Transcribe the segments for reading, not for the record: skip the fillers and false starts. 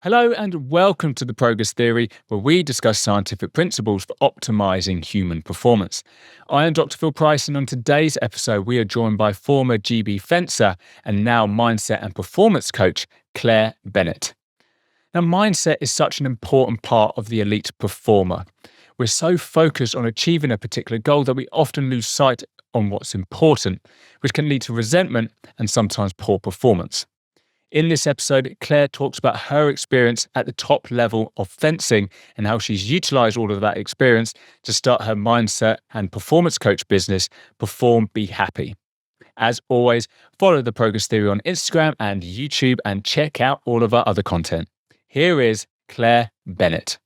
Hello and welcome to the Progress Theory, where we discuss scientific principles for optimizing human performance. I am Dr. Phil Price, and on today's episode, we are joined by former GB fencer and now mindset and performance coach, Claire Bennett. Now, mindset is such an important part of the elite performer. We're so focused on achieving a particular goal that we often lose sight on what's important, which can lead to resentment and sometimes poor performance. In this episode, Claire talks about her experience at the top level of fencing and how she's utilized all of that experience to start her mindset and performance coach business, Perform Be Happy. As always, follow the Progress Theory on Instagram and YouTube and check out all of our other content. Here is Claire Bennett.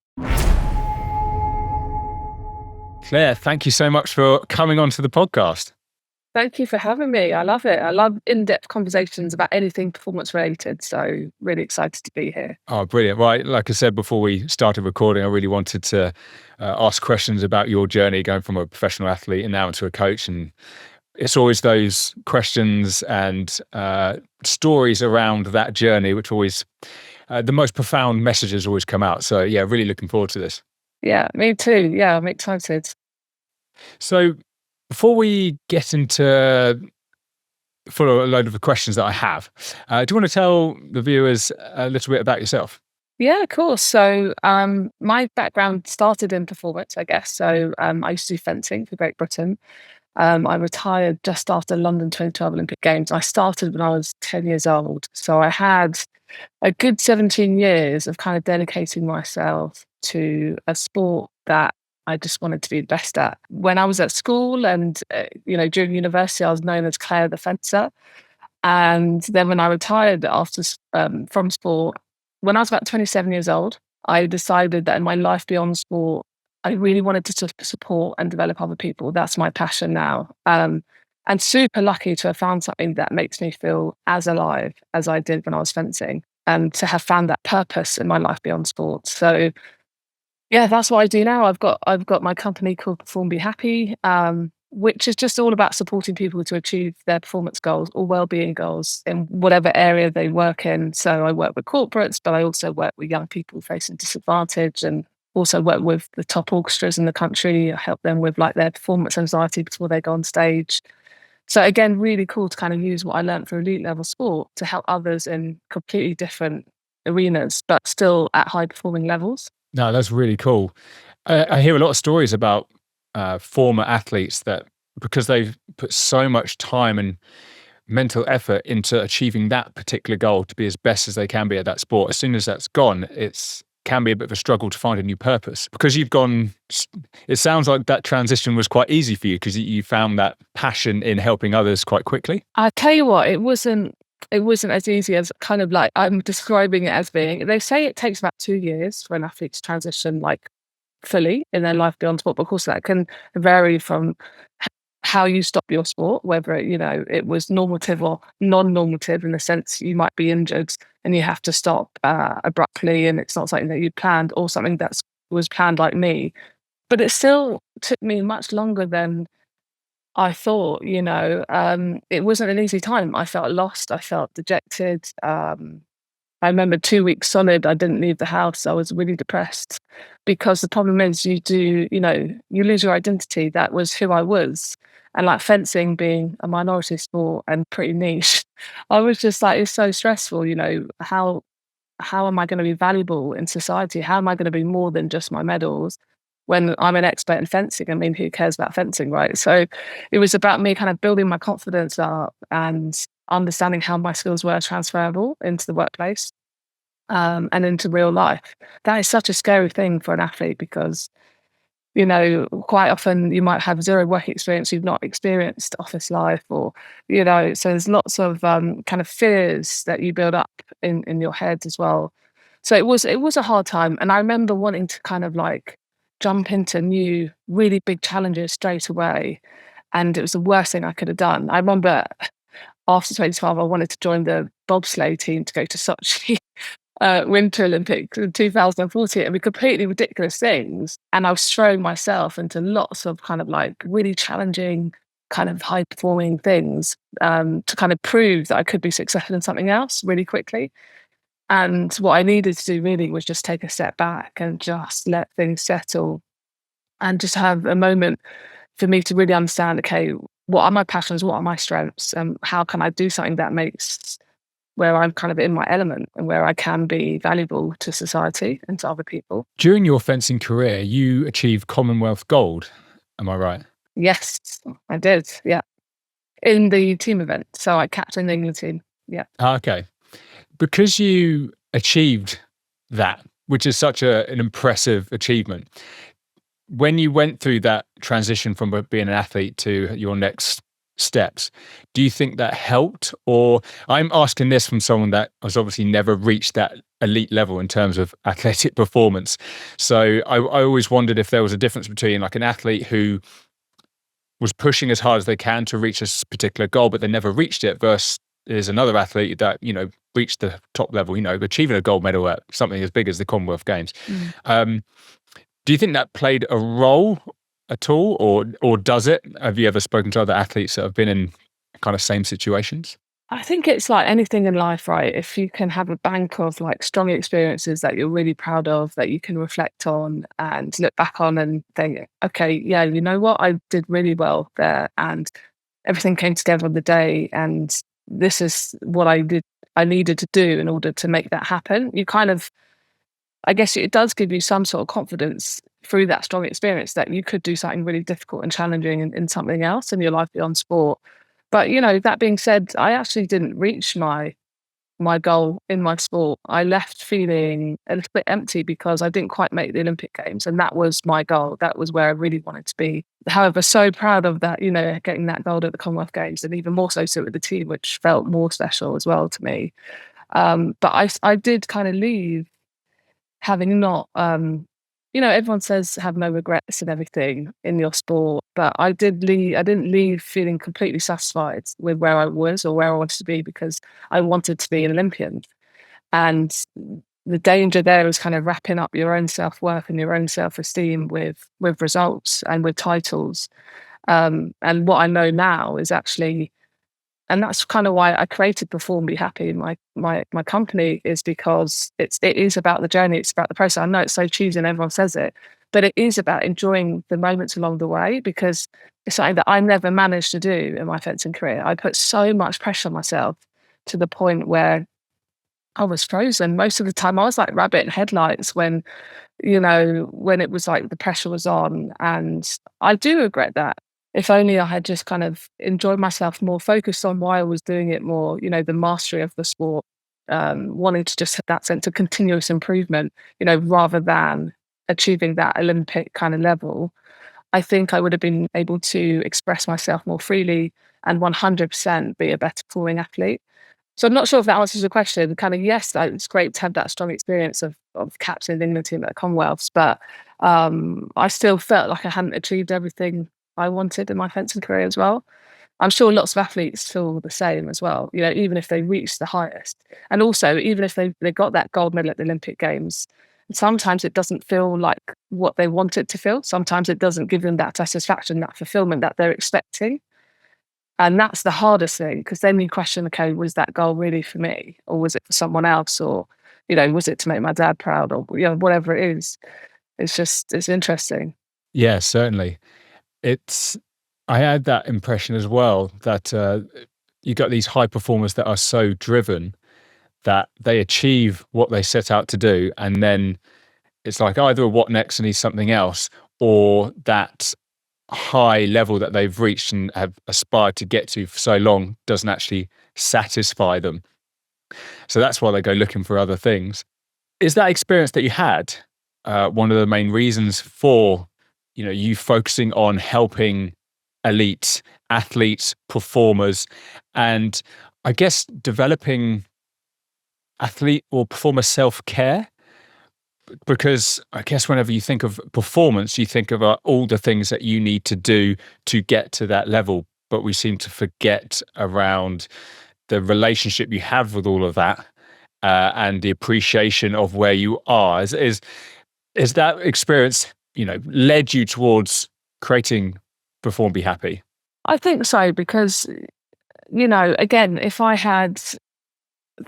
Claire, thank you so much for coming onto the podcast. Thank you for having me. I love it. I love in-depth conversations about anything performance related. So really excited to be here. Oh, brilliant. Right. Like I said, before we started recording, I really wanted to ask questions about your journey going from a professional athlete and now into a coach. And it's always those questions and stories around that journey, which always, the most profound messages always come out. So yeah, really looking forward to this. Yeah, me too. Yeah, I'm excited. So before we get into a load of the questions that I have, do you want to tell the viewers a little bit about yourself? Yeah, of course. So my background started in performance, I guess. So I used to do fencing for Great Britain. I retired just after London 2012 Olympic Games. I started when I was 10 years old. So I had a good 17 years of kind of dedicating myself to a sport that I just wanted to be the best at. When I was at school and, during university, I was known as Claire the Fencer. And then when I retired from sport, when I was about 27 years old, I decided that in my life beyond sport, I really wanted to support and develop other people. That's my passion now. And super lucky to have found something that makes me feel as alive as I did when I was fencing, and to have found that purpose in my life beyond sport. So yeah, that's what I do now. I've got my company called Perform Be Happy, which is just all about supporting people to achieve their performance goals or well-being goals in whatever area they work in. So I work with corporates, but I also work with young people facing disadvantage, and also work with the top orchestras in the country. I help them with like their performance anxiety before they go on stage. So again, really cool to kind of use what I learned for elite level sport to help others in completely different arenas, but still at high performing levels. No, that's really cool. I hear a lot of stories about former athletes that, because they've put so much time and mental effort into achieving that particular goal to be as best as they can be at that sport, as soon as that's gone, can be a bit of a struggle to find a new purpose. Because you've gone, it sounds like that transition was quite easy for you because you found that passion in helping others quite quickly. I tell you what, it wasn't as easy as kind of like I'm describing it as being. They say it takes about 2 years for an athlete to transition like fully in their life beyond sport. But of course, that can vary from how you stop your sport, whether it was normative or non-normative, in the sense you might be injured and you have to stop abruptly, and it's not something that you planned, or something that was planned like me. But it still took me much longer than I thought. It wasn't an easy time. I felt lost. I felt dejected. I remember 2 weeks solid, I didn't leave the house. I was really depressed, because the problem is you lose your identity. That was who I was. And like fencing being a minority sport and pretty niche, I was just like, it's so stressful. How am I going to be valuable in society? How am I going to be more than just my medals when I'm an expert in fencing? I mean, who cares about fencing, right? So it was about me kind of building my confidence up and understanding how my skills were transferable into the workplace, and into real life. That is such a scary thing for an athlete, because quite often you might have zero work experience, you've not experienced office life, or so there's lots of kind of fears that you build up in your head as well. So it was a hard time, and I remember wanting to kind of like jump into new really big challenges straight away, and it was the worst thing I could have done. I remember after 2012, I wanted to join the bobsleigh team to go to Sochi Winter Olympics in 2014, and completely ridiculous things. And I was throwing myself into lots of kind of like really challenging, kind of high performing things, to kind of prove that I could be successful in something else really quickly. And what I needed to do really was just take a step back and just let things settle and just have a moment for me to really understand, okay, what are my passions? What are my strengths? And how can I do something that makes where I'm kind of in my element and where I can be valuable to society and to other people? During your fencing career, you achieved Commonwealth gold. Am I right? Yes, I did. Yeah. In the team event. So I captained the England team. Yeah. Okay. Because you achieved that, which is such an impressive achievement, when you went through that transition from being an athlete to your next steps, do you think that helped? Or I'm asking this from someone that has obviously never reached that elite level in terms of athletic performance. So I always wondered if there was a difference between like an athlete who was pushing as hard as they can to reach a particular goal, but they never reached it, versus is another athlete that, reached the top level, achieving a gold medal at something as big as the Commonwealth Games. Um, do you think that played a role at all, or does it? Have you ever spoken to other athletes that have been in kind of same situations? I think it's like anything in life, right? If you can have a bank of like strong experiences that you're really proud of, that you can reflect on and look back on and think, okay, yeah, you know what? I did really well there and everything came together on the day. And this is what I needed to do in order to make that happen. You kind of, I guess it does give you some sort of confidence through that strong experience that you could do something really difficult and challenging in something else in your life beyond sport. But that being said, I actually didn't reach my goal in my sport. I left feeling a little bit empty because I didn't quite make the Olympic Games, and that was my goal. That was where I really wanted to be. However, so proud of that, getting that gold at the Commonwealth Games, and even more so with the team, which felt more special as well to me. But I did kind of leave having not, everyone says have no regrets and everything in your sport, but I didn't leave feeling completely satisfied with where I was or where I wanted to be because I wanted to be an Olympian. And the danger there is kind of wrapping up your own self-worth and your own self-esteem with results and with titles. And what I know now is actually, and that's kind of why I created Perform Be Happy, my company, is because it is about the journey, it's about the process. I know it's so cheesy and everyone says it, but it is about enjoying the moments along the way, because it's something that I never managed to do in my fencing career. I put so much pressure on myself to the point where I was frozen. Most of the time I was like rabbit in headlights when it was like the pressure was on. And I do regret that. If only I had just kind of enjoyed myself more, focused on why I was doing it more, the mastery of the sport, wanting to just have that sense of continuous improvement, rather than achieving that Olympic kind of level. I think I would have been able to express myself more freely and 100% be a better performing athlete. So I'm not sure if that answers the question. Kind of, yes, it's great to have that strong experience of captaining the England team at the Commonwealths, but I still felt like I hadn't achieved everything I wanted in my fencing career as well. I'm sure lots of athletes feel the same as well, even if they reach the highest. And also, even if they got that gold medal at the Olympic Games, sometimes it doesn't feel like what they want it to feel. Sometimes it doesn't give them that satisfaction, that fulfillment that they're expecting. And that's the hardest thing, because then you question, okay, was that goal really for me? Or was it for someone else? Or, was it to make my dad proud? Or, whatever it is. It's interesting. Yeah, certainly. It's I had that impression as well that you got these high performers that are so driven that they achieve what they set out to do, and then it's like either a what next and need something else, or that high level that they've reached and have aspired to get to for so long doesn't actually satisfy them. So that's why they go looking for other things. Is that experience that you had one of the main reasons for you focusing on helping elite athletes, performers, and I guess developing athlete or performer self-care? Because I guess whenever you think of performance, you think of all the things that you need to do to get to that level, but we seem to forget around the relationship you have with all of that, and the appreciation of where you are. Is that experience, led you towards creating Perform Be Happy? I think so, because, again, if I had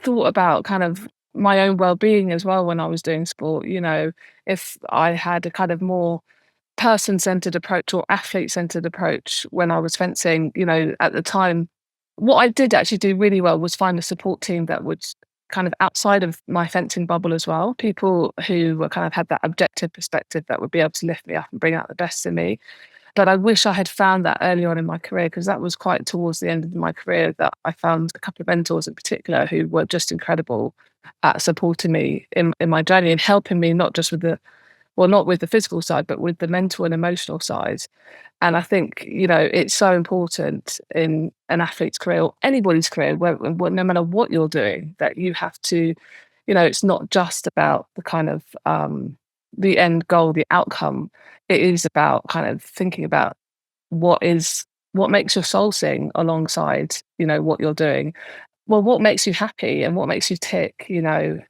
thought about kind of my own well-being as well when I was doing sport. If I had a kind of more person-centered approach or athlete-centered approach when I was fencing, at the time, what I did actually do really well was find a support team that would kind of outside of my fencing bubble as well, people who were kind of had that objective perspective that would be able to lift me up and bring out the best in me. But I wish I had found that early on in my career, because that was quite towards the end of my career that I found a couple of mentors in particular who were just incredible at supporting me in my journey and helping me not just with not with the physical side, but with the mental and emotional side. And I think, it's so important in an athlete's career or anybody's career, no matter what you're doing, that you have to, it's not just about the kind of the end goal, the outcome. It is about kind of thinking about what makes your soul sing alongside, what you're doing. Well, what makes you happy and what makes you tick,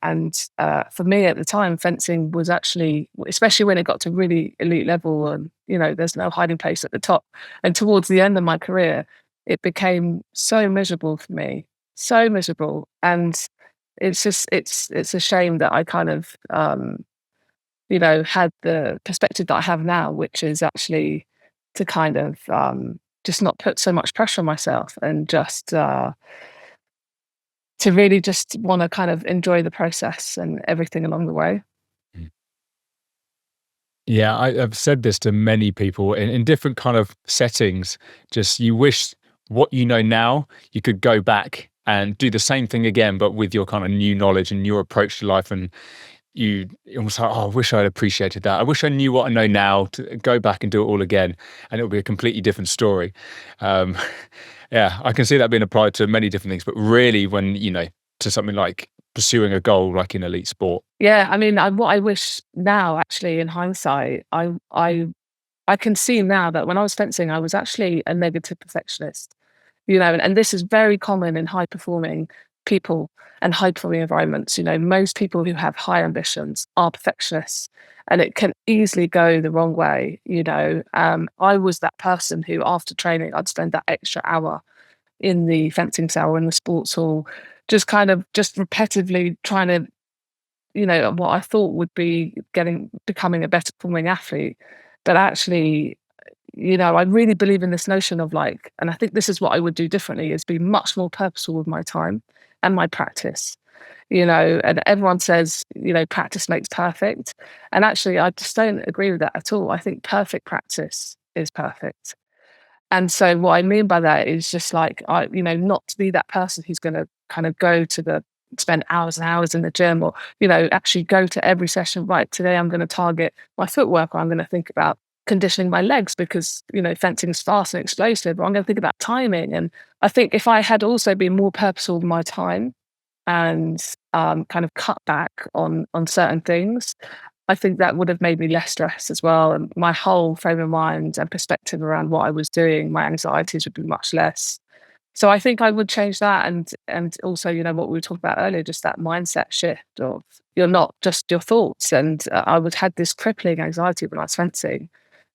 And for me at the time, fencing was actually, especially when it got to really elite level and, there's no hiding place at the top. And towards the end of my career, it became so miserable for me, so miserable. And it's just, it's a shame that I kind of, had the perspective that I have now, which is actually to kind of just not put so much pressure on myself and just, to really just wanna kind of enjoy the process and everything along the way. Mm. Yeah, I've said this to many people in different kind of settings. Just you wish what you know now, you could go back and do the same thing again, but with your kind of new knowledge and your approach to life. And you almost like, oh, I wish I'd appreciated that. I wish I knew what I know now to go back and do it all again, and it'll be a completely different story. Um, yeah, I can see that being applied to many different things, but really when, to something like pursuing a goal like in elite sport. Yeah, I mean, what I wish now actually in hindsight, I can see now that when I was fencing, I was actually a negative perfectionist. And this is very common in high performing people and high performing environments. Most people who have high ambitions are perfectionists, and it can easily go the wrong way. I was that person who after training I'd spend that extra hour in the fencing cell in the sports hall, just kind of just repetitively trying to, what I thought would be becoming a better performing athlete. But actually, I really believe in this notion of like, and I think this is what I would do differently, is be much more purposeful with my time and my practice. And everyone says, practice makes perfect. And actually, I just don't agree with that at all. I think perfect practice is perfect. And so what I mean by that is just like, not to be that person who's going to kind of spend hours and hours in the gym or, actually go to every session. Right. Today I'm going to target my footwork, or I'm going to think about conditioning my legs because, fencing is fast and explosive, or I'm going to think about timing. And I think if I had also been more purposeful with my time and kind of cut back on certain things, I think that would have made me less stressed as well. And my whole frame of mind and perspective around what I was doing, my anxieties would be much less. So I think I would change that. And also, what we were talking about earlier, just that mindset shift of you're not just your thoughts. And I would had this crippling anxiety when I was fencing.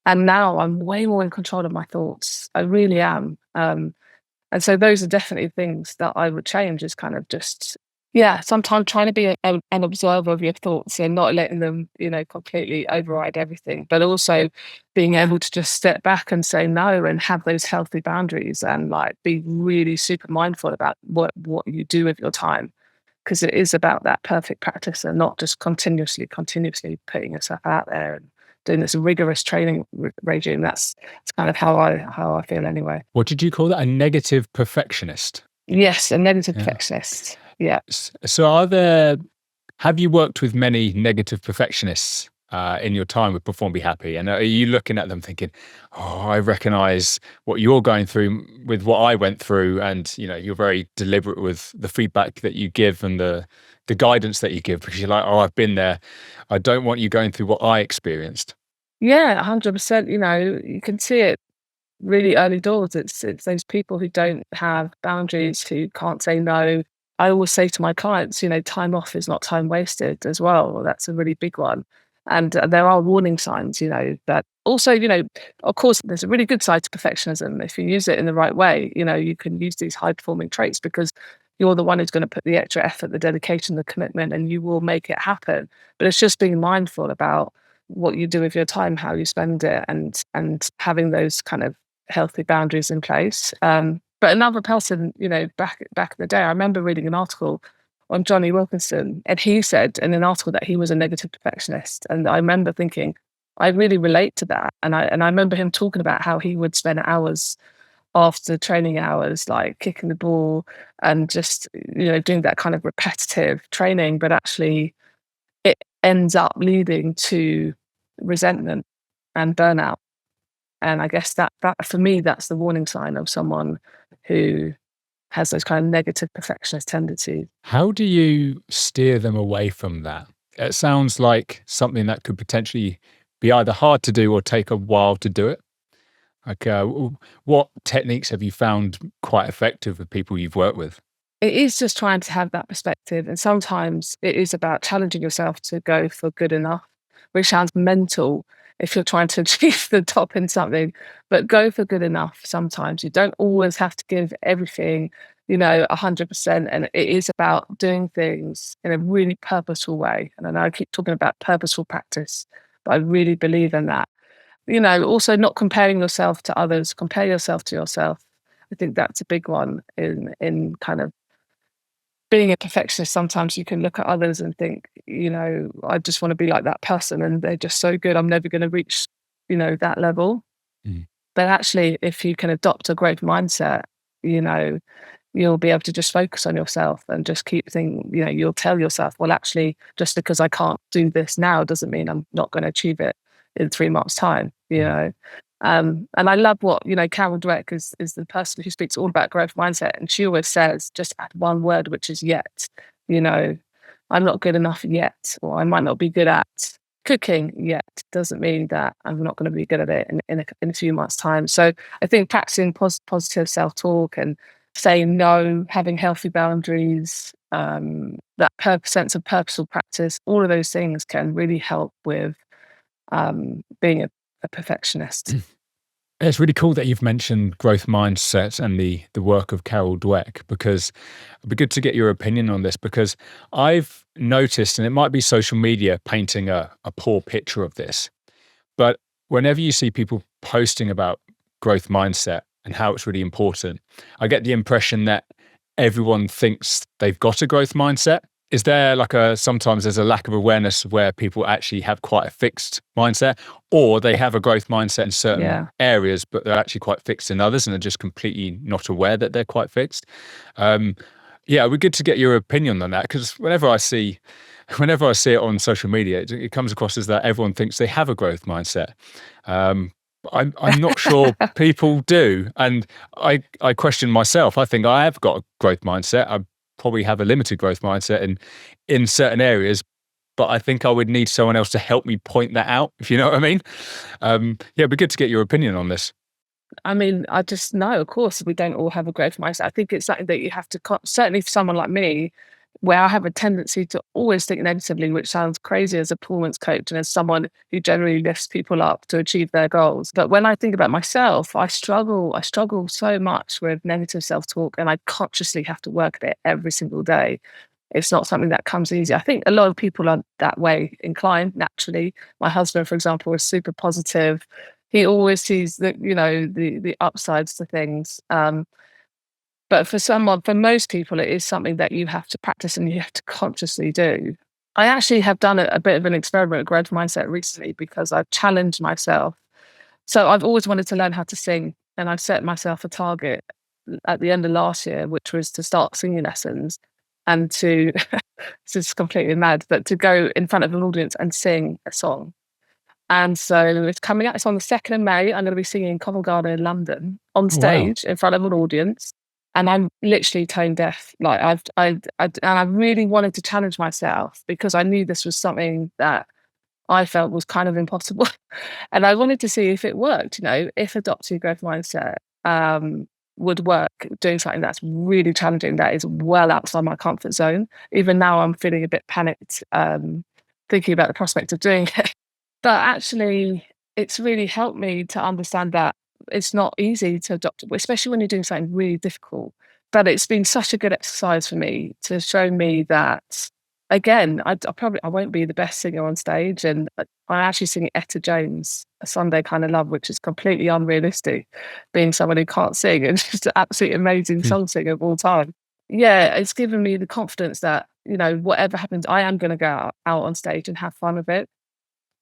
And now I'm way more in control of my thoughts. I really am. And so those are definitely things that I would change, is kind of just, yeah, sometimes trying to be an observer of your thoughts and not letting them, completely override everything, but also being able to just step back and say no and have those healthy boundaries and like be really super mindful about what you do with your time. Because it is about that perfect practice and not just continuously putting yourself out there and doing this rigorous training regime. That's kind of how I feel anyway. What did you call that? A negative perfectionist? Yes, a negative Yeah. perfectionist. Yeah. So have you worked with many negative perfectionists in your time with Perform Be Happy? And are you looking at them thinking, oh, I recognize what you're going through with what I went through, and you're very deliberate with the feedback that you give and the guidance that you give, because you're like, oh, I've been there. I don't want you going through what I experienced. Yeah, 100%. You can see it really early doors. It's those people who don't have boundaries, who can't say no. I always say to my clients, time off is not time wasted as well. That's a really big one. And there are warning signs, that also, of course, there's a really good side to perfectionism. If you use it in the right way, you can use these high performing traits because you're the one who's going to put the extra effort, the dedication, the commitment, and you will make it happen. But it's just being mindful about what you do with your time, how you spend it, and having those kind of healthy boundaries in place. But another person, back in the day, I remember reading an article on Johnny Wilkinson, and he said in an article that he was a negative perfectionist. And I remember thinking, I really relate to that. And I remember him talking about how he would spend hours after training hours, like kicking the ball and just, doing that kind of repetitive training, but actually it ends up leading to resentment and burnout. And I guess that for me, that's the warning sign of someone who has those kind of negative perfectionist tendencies. How do you steer them away from that? It sounds like something that could potentially be either hard to do or take a while to do it. Like, what techniques have you found quite effective with people you've worked with? It is just trying to have that perspective. And sometimes it is about challenging yourself to go for good enough, which sounds mental if you're trying to achieve the top in something, but go for good enough sometimes. You don't always have to give everything, 100%. And it is about doing things in a really purposeful way. And I know I keep talking about purposeful practice, but I really believe in that. Also not comparing yourself to others, compare yourself to yourself. I think that's a big one in kind of being a perfectionist. Sometimes you can look at others and think, I just want to be like that person and they're just so good. I'm never going to reach, that level. Mm. But actually, if you can adopt a growth mindset, you'll be able to just focus on yourself and just keep thinking, you'll tell yourself, well, actually, just because I can't do this now doesn't mean I'm not going to achieve it in 3 months' time, And I love what, Carol Dweck is the person who speaks all about growth mindset. And she always says, just add one word, which is yet. I'm not good enough yet, or I might not be good at cooking yet. Doesn't mean that I'm not going to be good at it in a few months' time. So I think practicing positive self-talk and saying no, having healthy boundaries, that sense of purposeful practice, all of those things can really help with being a perfectionist. It's really cool that you've mentioned growth mindset and the work of Carol Dweck, because it'd be good to get your opinion on this, because I've noticed, and it might be social media painting a poor picture of this, but whenever you see people posting about growth mindset and how it's really important, I get the impression that everyone thinks they've got a growth mindset. Is there sometimes there's a lack of awareness of where people actually have quite a fixed mindset, or they have a growth mindset in certain areas, but they're actually quite fixed in others and are just completely not aware that they're quite fixed? It'd be good to get your opinion on that, because whenever I see it on social media, it comes across as that everyone thinks they have a growth mindset. I'm not sure people do, and I question myself. I think I have got a growth mindset. I probably have a limited growth mindset in certain areas, but I think I would need someone else to help me point that out, if you know what I mean. It'd be good to get your opinion on this. I mean, I just know, of course, we don't all have a growth mindset. I think it's something that you have to, certainly for someone like me, where I have a tendency to always think negatively, which sounds crazy as a performance coach and as someone who generally lifts people up to achieve their goals. But when I think about myself, I struggle so much with negative self-talk, and I consciously have to work at it every single day. It's not something that comes easy. I think a lot of people are that way inclined naturally. My husband, for example, is super positive. He always sees the upsides to things. But for most people, it is something that you have to practice and you have to consciously do. I actually have done a bit of an experiment with growth mindset recently because I've challenged myself. So I've always wanted to learn how to sing, and I've set myself a target at the end of last year, which was to start singing lessons and to, this is completely mad, but to go in front of an audience and sing a song. And so it's coming out. It's on the 2nd of May. I'm going to be singing in Covent Garden in London on stage in front of an audience. And I'm literally tone deaf. And I really wanted to challenge myself because I knew this was something that I felt was kind of impossible. And I wanted to see if it worked, if adopting a growth mindset would work, doing something that's really challenging, that is well outside my comfort zone. Even now I'm feeling a bit panicked, thinking about the prospect of doing it. But actually, it's really helped me to understand that it's not easy to adopt, especially when you're doing something really difficult. but it's been such a good exercise for me to show me that, again, I won't be the best singer on stage, and I'm actually singing Etta James, A Sunday Kind of Love, which is completely unrealistic, being someone who can't sing and just an absolutely amazing Hmm. song singer of all time. Yeah, it's given me the confidence that, whatever happens, I am going to go out on stage and have fun with it.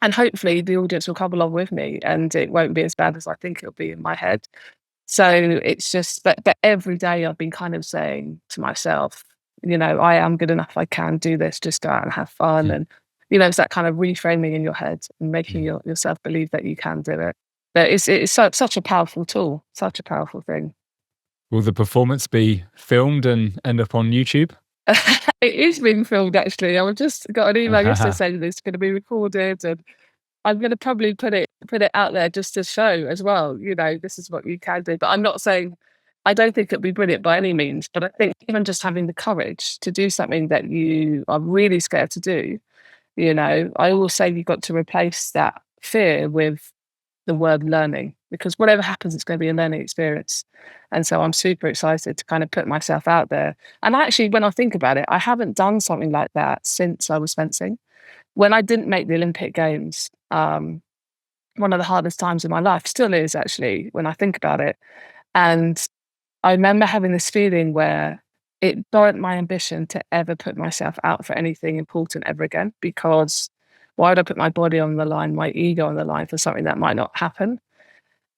And hopefully the audience will come along with me and it won't be as bad as I think it'll be in my head. So it's just, but every day I've been kind of saying to myself, I am good enough. I can do this. Just go out and have fun. Hmm. And, it's that kind of reframing in your head and making Hmm. yourself believe that you can do it. But it's such a powerful tool, such a powerful thing. Will the performance be filmed and end up on YouTube? It is being filmed, actually. I just got an email yesterday saying that it's going to be recorded, and I'm gonna probably put it out there just to show as well, this is what you can do. But I'm not saying I don't think it'll be brilliant by any means, but I think even just having the courage to do something that you are really scared to do, I always say you've got to replace that fear with the word learning, because whatever happens, it's gonna be a learning experience. And so I'm super excited to kind of put myself out there. And actually, when I think about it, I haven't done something like that since I was fencing. When I didn't make the Olympic Games, one of the hardest times in my life, still is actually when I think about it. And I remember having this feeling where it burnt my ambition to ever put myself out for anything important ever again, because why would I put my body on the line, my ego on the line for something that might not happen?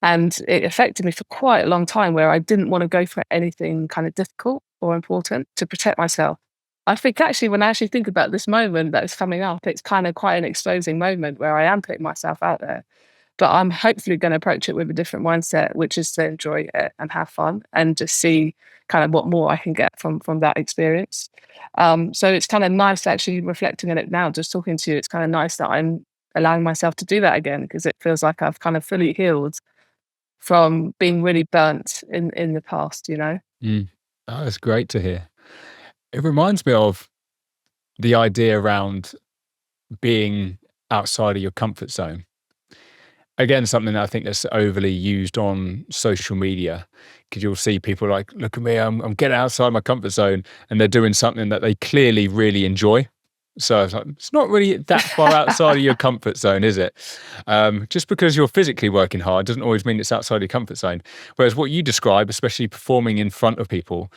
And it affected me for quite a long time, where I didn't want to go for anything kind of difficult or important to protect myself. I think actually, when I actually think about this moment that is coming up, it's kind of quite an exposing moment where I am putting myself out there. But I'm hopefully going to approach it with a different mindset, which is to enjoy it and have fun and just see kind of what more I can get from that experience. So it's kind of nice actually reflecting on it now, just talking to you. It's kind of nice that I'm allowing myself to do that again, because it feels like I've kind of fully healed from being really burnt in the past. Mm. Oh, that's great to hear. It reminds me of the idea around being outside of your comfort zone. Again, something that I think that's overly used on social media, because you'll see people like, look at me, I'm getting outside my comfort zone, and they're doing something that they clearly really enjoy. So it's like, it's not really that far outside of your comfort zone, is it? Just because you're physically working hard doesn't always mean it's outside your comfort zone. Whereas what you describe, especially performing in front of people,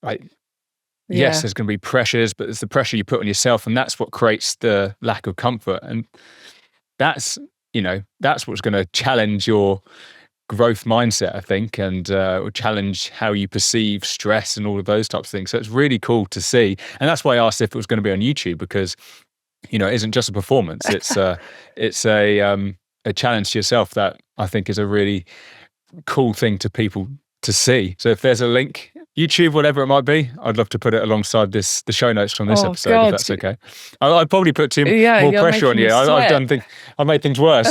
like, yes, Yeah. there's going to be pressures, but it's the pressure you put on yourself, and that's what creates the lack of comfort. And that's, that's what's going to challenge your growth mindset, I think, and will challenge how you perceive stress and all of those types of things. So it's really cool to see. And that's why I asked if it was going to be on YouTube, because, it isn't just a performance. It's a challenge to yourself that I think is a really cool thing to people to see. So if there's a link, YouTube, whatever it might be, I'd love to put it alongside the show notes from this Oh episode, if God. that's okay. I'd probably put Yeah, more you're pressure on making me you. I've sweat. done things, I've made things worse.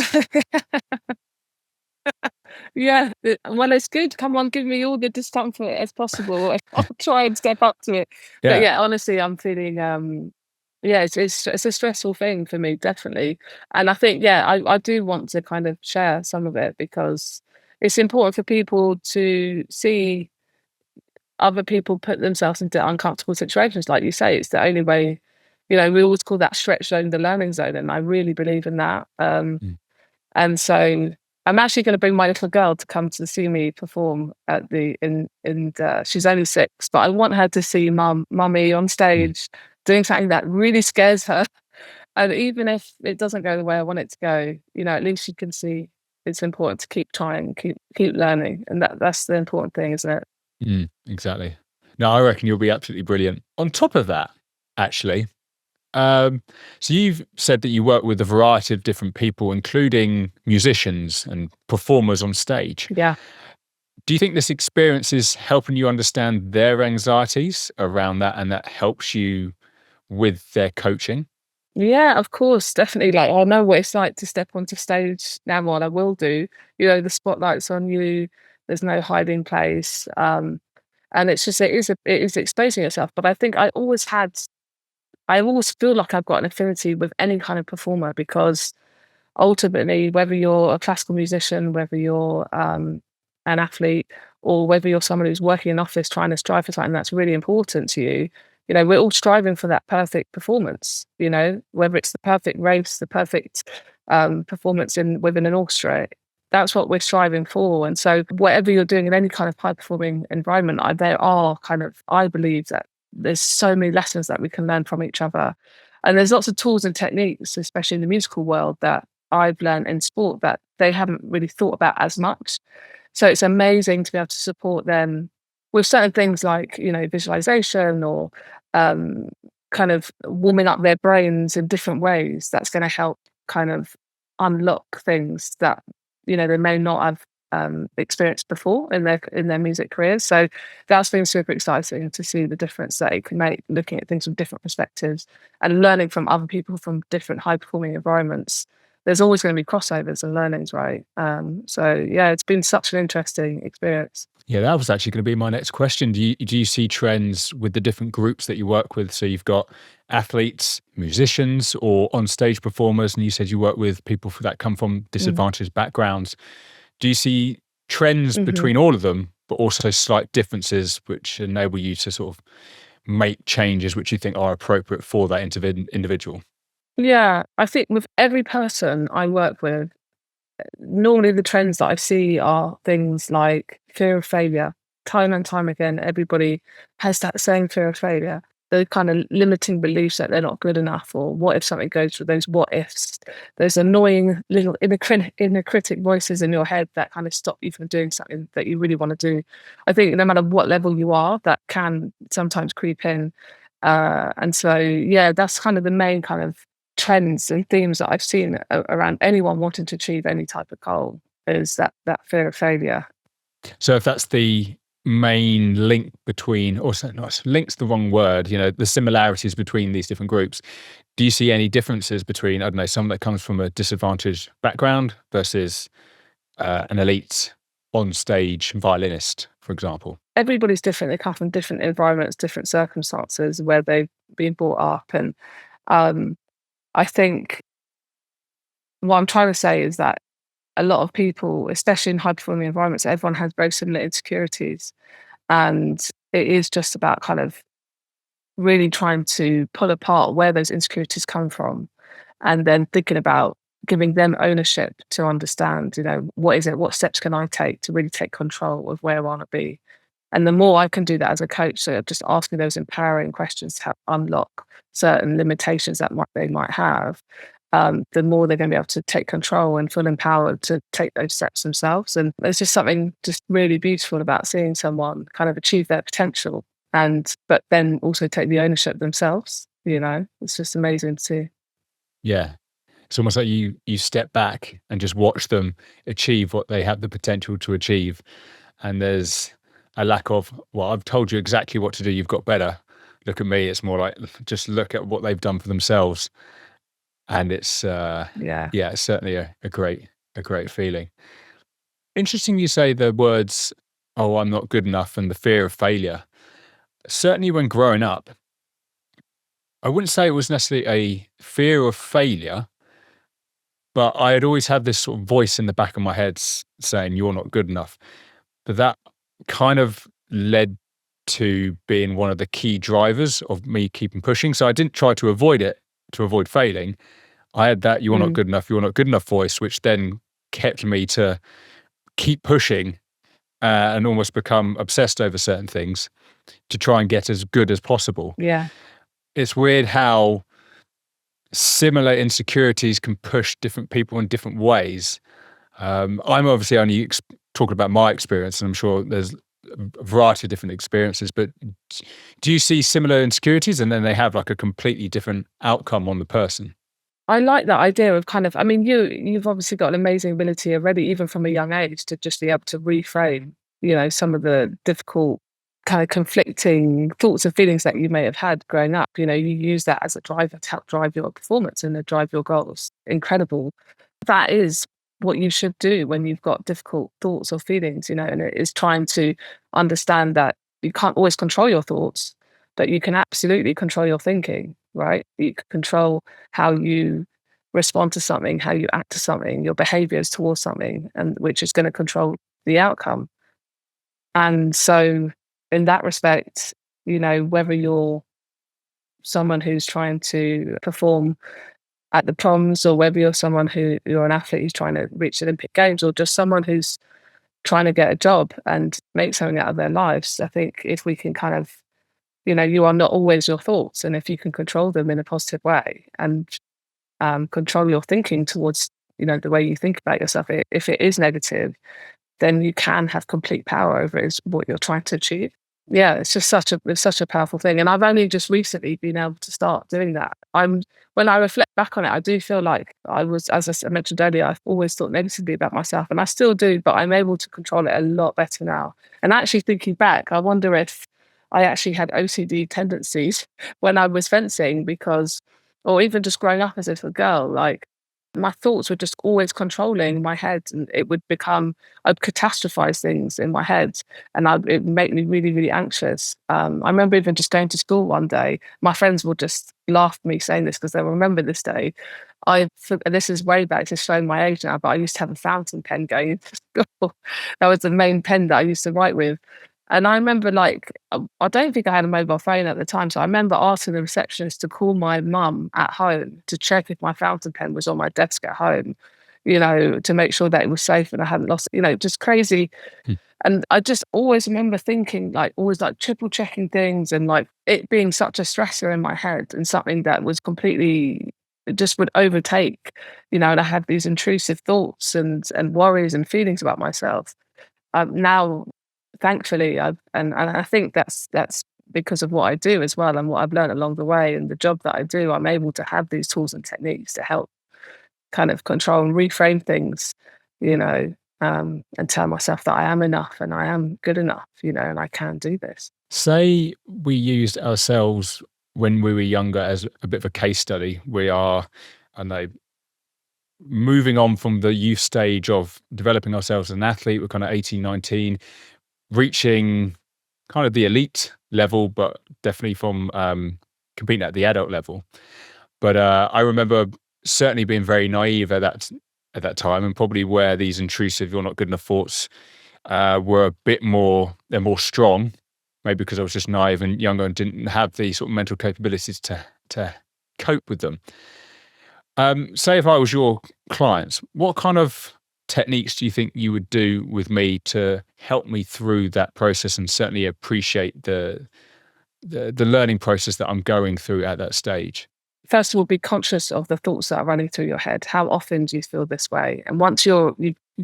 Yeah, well, it's good. Come on, give me all the discomfort as possible. I'll try and step up to it. But Yeah. yeah, honestly, I'm feeling yeah, it's a stressful thing for me, definitely. And I think, yeah, I do want to kind of share some of it, because it's important for people to see other people put themselves into uncomfortable situations. Like you say, it's the only way, we always call that stretch zone the learning zone. And I really believe in that. Mm. And so I'm actually going to bring my little girl to come to see me perform at she's only 6, but I want her to see mummy on Mm. stage doing something that really scares her. And even if it doesn't go the way I want it to go, at least she can see it's important to keep trying, keep learning. And that's the important thing, isn't it? Exactly. No, I reckon you'll be absolutely brilliant. On top of that, actually, so you've said that you work with a variety of different people, including musicians and performers on stage. Yeah. Do you think this experience is helping you understand their anxieties around that, and that helps you with their coaching? Yeah, of course, definitely. Like, I know what it's like to step onto stage now, what I will do. The spotlight's on you, there's no hiding place. And it's just it is exposing yourself. But I think I always feel like I've got an affinity with any kind of performer, because ultimately, whether you're a classical musician, whether you're an athlete, or whether you're someone who's working in an office trying to strive for something that's really important to you, we're all striving for that perfect performance, whether it's the perfect race, the perfect performance within an orchestra. That's what we're striving for. And so whatever you're doing in any kind of high performing environment, there are I believe that there's so many lessons that we can learn from each other. And there's lots of tools and techniques, especially in the musical world, that I've learned in sport that they haven't really thought about as much. So it's amazing to be able to support them with certain things like, visualization, or um, kind of warming up their brains in different ways. That's going to help kind of unlock things that, they may not have experienced before in their music careers. So that's been super exciting to see the difference that it can make, looking at things from different perspectives and learning from other people from different high performing environments. There's always going to be crossovers and learnings, right? So yeah, it's been such an interesting experience. Yeah, that was actually going to be my next question. Do you see trends with the different groups that you work with? So you've got athletes, musicians, or on-stage performers, and you said you work with people that come from disadvantaged backgrounds. Do you see trends between all of them, but also slight differences which enable you to sort of make changes which you think are appropriate for that individual? Yeah, I think with every person I work with, normally the trends that I see are things like fear of failure. Time and time again, everybody has that same fear of failure. The kind of limiting beliefs that they're not good enough, or what if something goes through, those what ifs, those annoying little inner critic voices in your head that kind of stop you from doing something that you really want to do. I think no matter what level you are, that can sometimes creep in. And so, yeah, that's kind of the main kind of trends and themes that I've seen around anyone wanting to achieve any type of goal, is that fear of failure. So if that's the main link between, or not, link's the wrong word, the similarities between these different groups, do you see any differences between, I don't know, someone that comes from a disadvantaged background versus an elite on-stage violinist, for example? Everybody's different. They come from different environments, different circumstances where they've been brought up. And I think what I'm trying to say is that a lot of people, especially in high performing environments, everyone has very similar insecurities. And it is just about kind of really trying to pull apart where those insecurities come from, and then thinking about giving them ownership to understand, what is it, what steps can I take to really take control of where I want to be. And the more I can do that as a coach, so just asking those empowering questions to help unlock certain limitations that they might have, the more they're going to be able to take control and feel empowered to take those steps themselves. And there's just something just really beautiful about seeing someone kind of achieve their potential, but then also take the ownership themselves. It's just amazing to see. Yeah. It's almost like you step back and just watch them achieve what they have the potential to achieve. And there's a lack of, well, I've told you exactly what to do, you've got better. Look at me. It's more like, just look at what they've done for themselves. And it's, Yeah. it's certainly a great feeling. Interesting you say the words, oh, I'm not good enough, and the fear of failure. Certainly when growing up, I wouldn't say it was necessarily a fear of failure, but I had always had this sort of voice in the back of my head saying, you're not good enough. But that kind of led to being one of the key drivers of me keeping pushing. So I didn't try to avoid it, to avoid failing. I had that you're not good enough voice, which then kept me to keep pushing and almost become obsessed over certain things to try and get as good as possible. Yeah. It's weird how similar insecurities can push different people in different ways. I'm obviously only talking about my experience, and I'm sure there's a variety of different experiences, but do you see similar insecurities and then they have like a completely different outcome on the person? I like that idea of kind of, I mean, you've obviously got an amazing ability already, even from a young age, to just be able to reframe, some of the difficult kind of conflicting thoughts and feelings that you may have had growing up. You use that as a driver to help drive your performance and to drive your goals. Incredible. That is what you should do when you've got difficult thoughts or feelings, and it is trying to understand that you can't always control your thoughts, but you can absolutely control your thinking, right? You can control how you respond to something, how you act to something, your behaviors towards something, and which is going to control the outcome. And so in that respect, whether you're someone who's trying to perform at the proms, or whether you're an athlete who's trying to reach the Olympic Games, or just someone who's trying to get a job and make something out of their lives, I think if we can kind of, you are not always your thoughts. And if you can control them in a positive way and control your thinking towards, the way you think about yourself, if it is negative, then you can have complete power over it, is what you're trying to achieve. Yeah, it's such a powerful thing. And I've only just recently been able to start doing that. When I reflect back on it, I do feel like as I mentioned earlier, I've always thought negatively about myself, and I still do, but I'm able to control it a lot better now. And actually thinking back, I wonder if I actually had OCD tendencies when I was fencing, or even just growing up as a little girl, like my thoughts were just always controlling my head, and I'd catastrophize things in my head, and it would make me really, really anxious. I remember even just going to school one day. My friends will just laugh at me saying this because they'll remember this day. This is way back, just showing my age now, but I used to have a fountain pen going into school. That was the main pen that I used to write with. And I remember, I don't think I had a mobile phone at the time. So I remember asking the receptionist to call my mum at home to check if my fountain pen was on my desk at home, to make sure that it was safe and I hadn't lost it, just crazy. Hmm. And I just always remember thinking, always triple checking things, and it being such a stressor in my head, and something that was completely, it just would overtake, and I had these intrusive thoughts and worries and feelings about myself. Now, thankfully, and I think that's because of what I do as well, and what I've learned along the way, and the job that I do. I'm able to have these tools and techniques to help kind of control and reframe things, and tell myself that I am enough and I am good enough, and I can do this. Say we used ourselves when we were younger as a bit of a case study. We are, I know, moving on from the youth stage of developing ourselves as an athlete. We're kind of 18, 19, reaching kind of the elite level, but definitely from competing at the adult level. But I remember certainly being very naive at that time, and probably where these intrusive, "you're not good enough" thoughts were a bit more. They're more strong, maybe because I was just naive and younger and didn't have the sort of mental capabilities to cope with them. Say if I was your clients, what kind of techniques do you think you would do with me to help me through that process, and certainly appreciate the learning process that I'm going through at that stage? First of all, be conscious of the thoughts that are running through your head. How often do you feel this way? And once you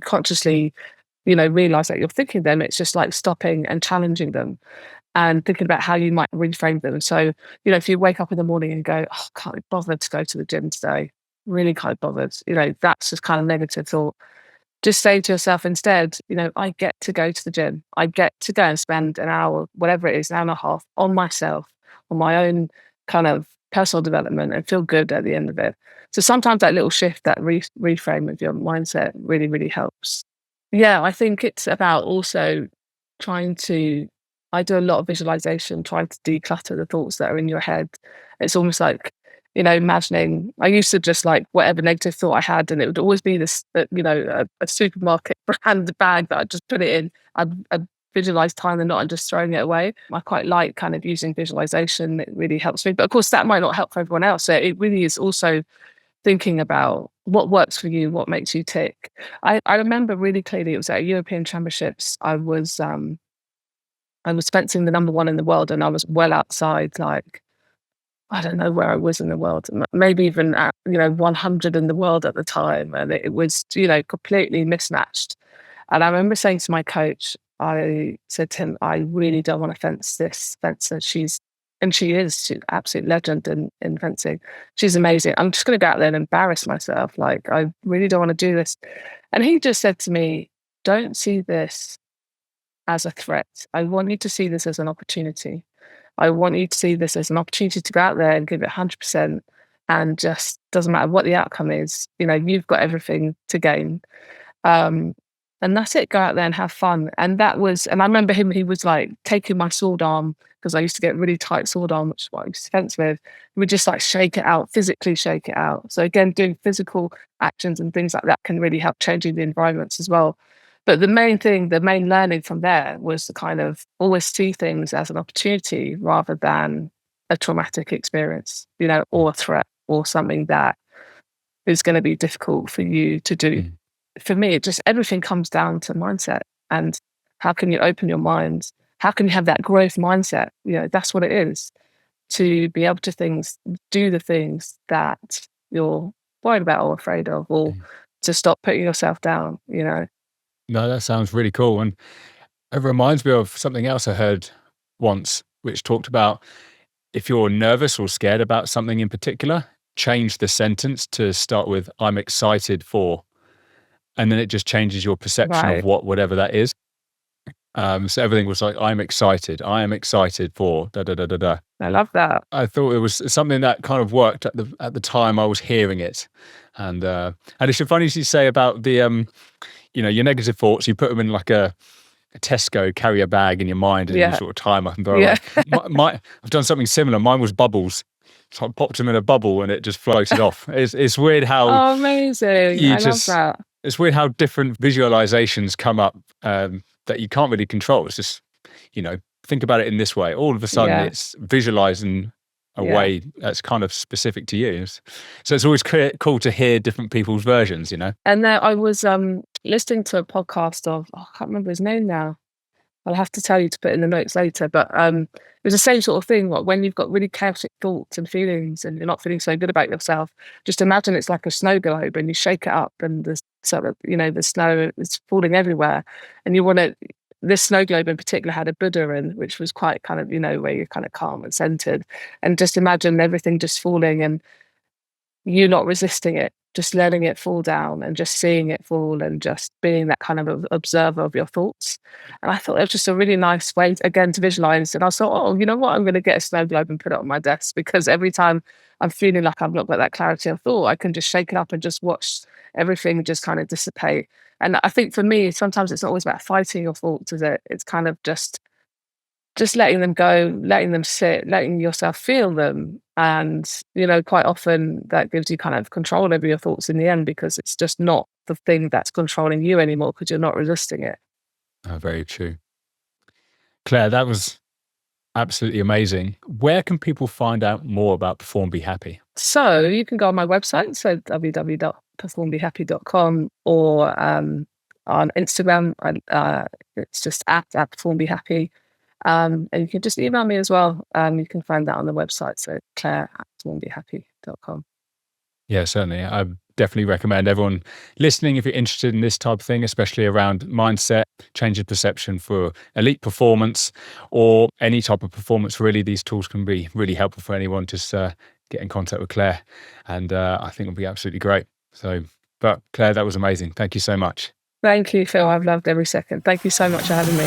consciously, realize that you're thinking them, it's just like stopping and challenging them and thinking about how you might reframe them. So, if you wake up in the morning and go, "Oh, can't be bothered to go to the gym today, really can't be bothered," that's just kind of negative thought. Just say to yourself instead, I get to go to the gym. I get to go and spend an hour, whatever it is, an hour and a half on myself, on my own kind of personal development, and feel good at the end of it. So sometimes that little shift, that reframe of your mindset really, really helps. Yeah, I think it's about also trying to, I do a lot of visualization, trying to declutter the thoughts that are in your head. It's almost like, imagining, I used to just whatever negative thought I had, and it would always be this, a supermarket brand bag that I just put it in. I'd visualize tying the knot and just throwing it away. I quite like kind of using visualization. It really helps me. But of course, that might not help for everyone else. So it really is also thinking about what works for you, what makes you tick. I remember really clearly, it was at European Championships. I was fencing the number one in the world, and I was well outside, I don't know where I was in the world, maybe even at, 100 in the world at the time. And it was, completely mismatched. And I remember saying to my coach, I said to him, "I really don't want to fence this fencer. She's an absolute legend in fencing. She's amazing. I'm just going to go out there and embarrass myself. I really don't want to do this." And he just said to me, "Don't see this as a threat. I want you to see this as an opportunity. I want you to see this as an opportunity to go out there and give it 100%, and just doesn't matter what the outcome is. You've got everything to gain. Um, and that's it. Go out there and have fun." And I remember him, he was taking my sword arm, because I used to get really tight sword arm, which is what I used to fence with. He would just shake it out, physically shake it out. So again, doing physical actions and things like that can really help changing the environments as well. But the main thing, the main learning from there was to kind of always see things as an opportunity rather than a traumatic experience, or a threat or something that is going to be difficult for you to do. Mm. For me, it just everything comes down to mindset and how can you open your mind? How can you have that growth mindset? That's what it is, to be able to do the things that you're worried about or afraid of, or Mm. to stop putting yourself down. No, that sounds really cool. And it reminds me of something else I heard once, which talked about if you're nervous or scared about something in particular, change the sentence to start with, I'm excited for, and then it just changes your perception of Right. whatever that is. So everything was like, I am excited for da da da da da. I love that. I thought it was something that kind of worked at the time I was hearing it, and it's funny as you say about the your negative thoughts. You put them in like a Tesco carrier bag in your mind, and you Yeah. sort of tie them up and throw Yeah. away. I've done something similar. Mine was bubbles. So I popped them in a bubble and it just floated off. It's weird how Oh, amazing. I love that. it's weird how different visualizations come up that you can't really control. It's just, think about it in this way. All of a sudden, Yeah. it's visualizing a Yeah. way that's kind of specific to you. So it's always cool to hear different people's versions. And then I was listening to a podcast of, I can't remember his name now. I'll have to tell you to put in the notes later. But it was the same sort of thing. Like when you've got really chaotic thoughts and feelings and you're not feeling so good about yourself, just imagine it's like a snow globe and you shake it up and the snow is falling everywhere. And this snow globe in particular had a Buddha in, which was quite kind of, where you're kind of calm and centered. And just imagine everything just falling and you not resisting it, just letting it fall down and just seeing it fall and just being that kind of observer of your thoughts. And I thought it was just a really nice way, again, to visualize. And I thought, oh, you know what? I'm going to get a snow globe and put it on my desk, because every time I'm feeling like I've not got that clarity of thought, I can just shake it up and just watch everything just kind of dissipate. And I think for me, sometimes it's not always about fighting your thoughts, is it? It's kind of just letting them go, letting them sit, letting yourself feel them. And, quite often that gives you kind of control over your thoughts in the end, because it's just not the thing that's controlling you anymore, because you're not resisting it. Oh, very true. Claire, that was absolutely amazing. Where can people find out more about Perform Be Happy? So you can go on my website, so www.performbehappy.com, or on Instagram, it's just at Perform Be Happy. And you can just email me as well. You can find that on the website. So claire@performbehappy.com. Yeah, certainly. I definitely recommend everyone listening, if you're interested in this type of thing, especially around mindset, change of perception for elite performance or any type of performance, really, these tools can be really helpful for anyone. Just get in contact with Claire, and I think it'll be absolutely great. But Claire, that was amazing. Thank you so much. Thank you, Phil. I've loved every second. Thank you so much for having me.